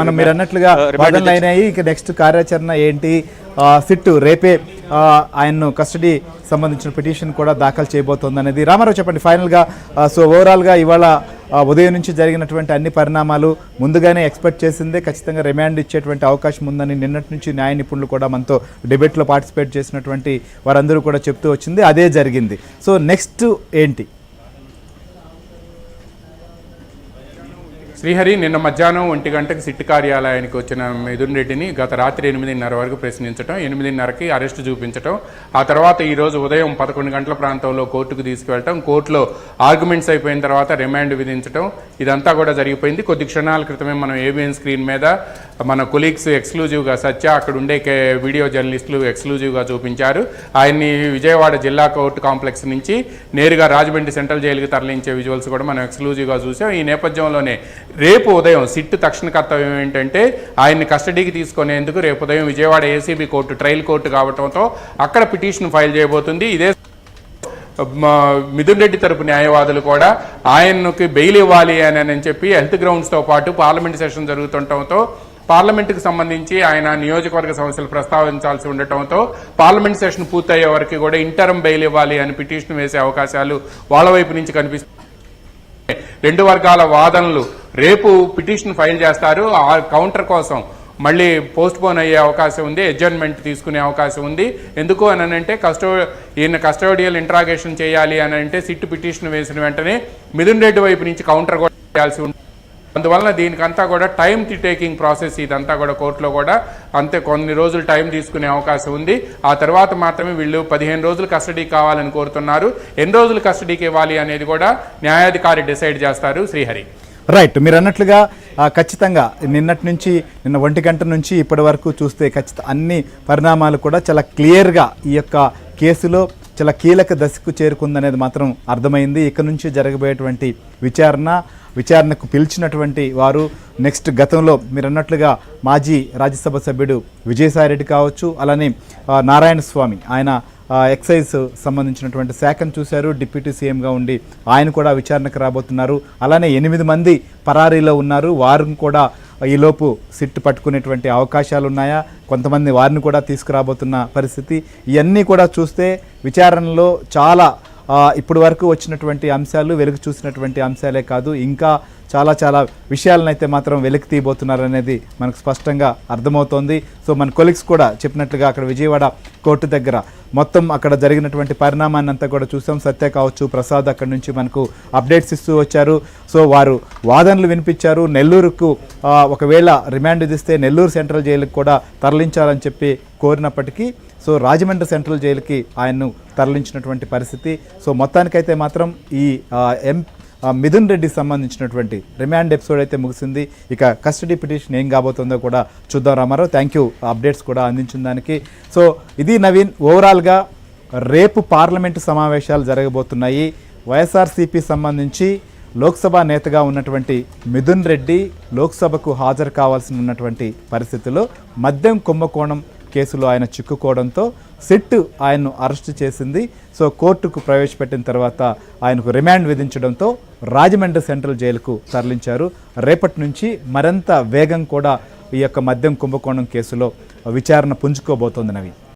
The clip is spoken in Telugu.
మనం మీరు అన్నట్లుగా వాదనలు అయినాయి. ఇక నెక్స్ట్ కార్యాచరణ ఏంటి? సిట్ రేపే ఆయన్ను కస్టడీ సంబంధించిన పిటిషన్ కూడా దాఖలు చేయబోతోంది అనేది. రామారావు చెప్పండి ఫైనల్గా. సో ఓవరాల్గా ఇవాళ ఉదయం నుంచి జరిగినటువంటి అన్ని పరిణామాలు ముందుగానే ఎక్స్పెక్ట్ చేసిందే, ఖచ్చితంగా రిమాండ్ ఇచ్చేటువంటి అవకాశం ఉందని నిన్నటి నుంచి న్యాయ నిపుణులు కూడా మనతో డిబేట్లో పార్టిసిపేట్ చేసినటువంటి వారందరూ కూడా చెప్తూ వచ్చింది, అదే జరిగింది. సో నెక్స్ట్ ఏంటి? శ్రీహరి నిన్న మధ్యాహ్నం 1 గంటకు సిట్ కార్యాలయానికి వచ్చిన మిథున్ రెడ్డిని గత రాత్రి 8:30 వరకు ప్రశ్నించడం, 8:30కి అరెస్టు చూపించడం, ఆ తర్వాత ఈరోజు ఉదయం 11 గంటల ప్రాంతంలో కోర్టుకు తీసుకువెళ్ళటం, కోర్టులో ఆర్గ్యుమెంట్స్ అయిపోయిన తర్వాత రిమాండ్ విధించడం, ఇదంతా కూడా జరిగిపోయింది. కొద్ది క్షణాల క్రితమే మనం ఏబిఎన్ స్క్రీన్ మీద మన కొలీగ్స్ ఎక్స్క్లూజివ్గా సత్య, అక్కడ ఉండే వీడియో జర్నలిస్టులు ఎక్స్క్లూజివ్గా చూపించారు. ఆయన్ని విజయవాడ జిల్లా కోర్టు కాంప్లెక్స్ నుంచి నేరుగా రాజమండ్రి సెంట్రల్ జైలుకి తరలించే విజువల్స్ కూడా మనం ఎక్స్క్లూజివ్గా చూసాం. ఈ నేపథ్యంలోనే రేపు ఉదయం సిట్ తక్షణ కర్తవ్యం ఏంటంటే ఆయన్ని కస్టడీకి తీసుకునేందుకు రేపు ఉదయం Vijayawada ACB court trial court కావడంతో అక్కడ పిటిషన్ ఫైల్ చేయబోతుంది. ఇదే మిథున్ రెడ్డి తరపు న్యాయవాదులు కూడా ఆయనకి బెయిల్ ఇవ్వాలి అని చెప్పి హెల్త్ గ్రౌండ్స్తో పాటు పార్లమెంట్ సెషన్ జరుగుతుండటంతో పార్లమెంటుకు సంబంధించి ఆయన నియోజకవర్గ సమస్యలు ప్రస్తావించాల్సి ఉండటంతో పార్లమెంట్ సెషన్ పూర్తయ్యే వరకు కూడా ఇంటరం బెయిల్ ఇవ్వాలి అని పిటిషన్ వేసే అవకాశాలు వాళ్ళ వైపు నుంచి కనిపిస్తున్నాయి. రెండు వర్గాల వాదనలు రేపు పిటిషన్ ఫైల్ చేస్తారు. ఆ కౌంటర్ కోసం మళ్ళీ పోస్ట్ పోన్ అయ్యే అవకాశం ఉంది, అడ్జర్న్మెంట్ తీసుకునే అవకాశం ఉంది. ఎందుకు అని అంటే ఈయన కస్టోడియల్ ఇంట్రాగేషన్ చేయాలి అని అంటే సిట్ పిటిషన్ వేసిన వెంటనే మిథున్ రెడ్డి వైపు నుంచి కౌంటర్ కూడా చేయాల్సి ఉంటుంది. అందువలన దీనికంతా కూడా టైం టేకింగ్ ప్రాసెస్, ఇదంతా కూడా కోర్టులో కూడా అంతే కొన్ని రోజులు టైం తీసుకునే అవకాశం ఉంది. ఆ తర్వాత మాత్రమే వీళ్ళు 15 రోజులు కస్టడీకి కావాలని కోరుతున్నారు. ఎన్ని రోజులు కస్టడీకి ఇవ్వాలి అనేది కూడా న్యాయాధికారి డిసైడ్ చేస్తారు. శ్రీహరి రైట్, మీరు అన్నట్లుగా ఖచ్చితంగా నిన్న 1 గంట నుంచి ఇప్పటి వరకు చూస్తే అన్ని పరిణామాలు కూడా చాలా క్లియర్గా ఈ యొక్క కేసులో చాలా కీలక దశకు చేరుకుందనేది మాత్రం అర్థమైంది. ఇక నుంచి జరగబోయేటువంటి విచారణకు పిలిచినటువంటి వారు నెక్స్ట్ గతంలో మీరు అన్నట్లుగా మాజీ రాజ్యసభ సభ్యుడు విజయసాయిరెడ్డి కావచ్చు, అలానే నారాయణ స్వామి, ఆయన ఎక్సైజ్ సంబంధించినటువంటి శాఖను చూశారు, డిప్యూటీ సీఎంగా ఉండి ఆయన కూడా విచారణకు రాబోతున్నారు. అలానే 8 మంది పరారీలో ఉన్నారు, వారిని కూడా ఈలోపు సిట్ పట్టుకునేటువంటి అవకాశాలు ఉన్నాయా, కొంతమంది వారిని కూడా తీసుకురాబోతున్న పరిస్థితి. ఇవన్నీ కూడా చూస్తే విచారణలో చాలా ఇప్పటి వరకు వచ్చినటువంటి అంశాలు వెలుగు చూసినటువంటి అంశాలే కాదు, ఇంకా చాలా విషయాలనైతే మాత్రం వెలికి తీయబోతున్నారనేది మనకు స్పష్టంగా అర్థమవుతోంది. సో మన కొలీగ్స్ కూడా చెప్పినట్లుగా అక్కడ విజయవాడ కోర్టు దగ్గర మొత్తం అక్కడ జరిగినటువంటి పరిణామాన్ని అంతా కూడా చూసాం. సత్య కావచ్చు, ప్రసాద్ అక్కడి నుంచి మనకు అప్డేట్స్ ఇస్తూ వచ్చారు. సో వారు వాదనలు వినిపించారు. నెల్లూరుకు ఒకవేళ రిమాండ్ విధిస్తే నెల్లూరు సెంట్రల్ జైలుకు కూడా తరలించాలని చెప్పి కోరినప్పటికీ సో రాజమండ్రి సెంట్రల్ జైలుకి ఆయన్ను తరలించినటువంటి పరిస్థితి. సో మొత్తానికైతే మాత్రం ఈ మిథున్ రెడ్డికి సంబంధించినటువంటి రిమాండ్ ఎపిసోడ్ అయితే ముగిసింది. ఇక కస్టడీ పిటిషన్ ఏం కాబోతుందో కూడా చూద్దాం. రామారావు, థ్యాంక్ యూ అప్డేట్స్ కూడా అందించిన దానికి. సో ఇది నవీన్, ఓవరాల్గా రేపు పార్లమెంటు సమావేశాలు జరగబోతున్నాయి. వైఎస్ఆర్సీపీ సంబంధించి లోక్సభ నేతగా ఉన్నటువంటి మిథున్ రెడ్డి లోక్సభకు హాజరు కావాల్సి ఉన్నటువంటి పరిస్థితిలో మద్యం కుంభకోణం కేసులో ఆయన చిక్కుకోవడంతో సిట్ ఆయన్ను అరెస్టు చేసింది. సో కోర్టుకు ప్రవేశపెట్టిన తర్వాత ఆయనకు రిమాండ్ విధించడంతో రాజమండ్రి సెంట్రల్ జైలుకు తరలించారు. రేపటి నుంచి మరింత వేగం కూడా ఈ యొక్క మద్యం కుంభకోణం కేసులో విచారణ పుంజుకోబోతోంది నవీన్.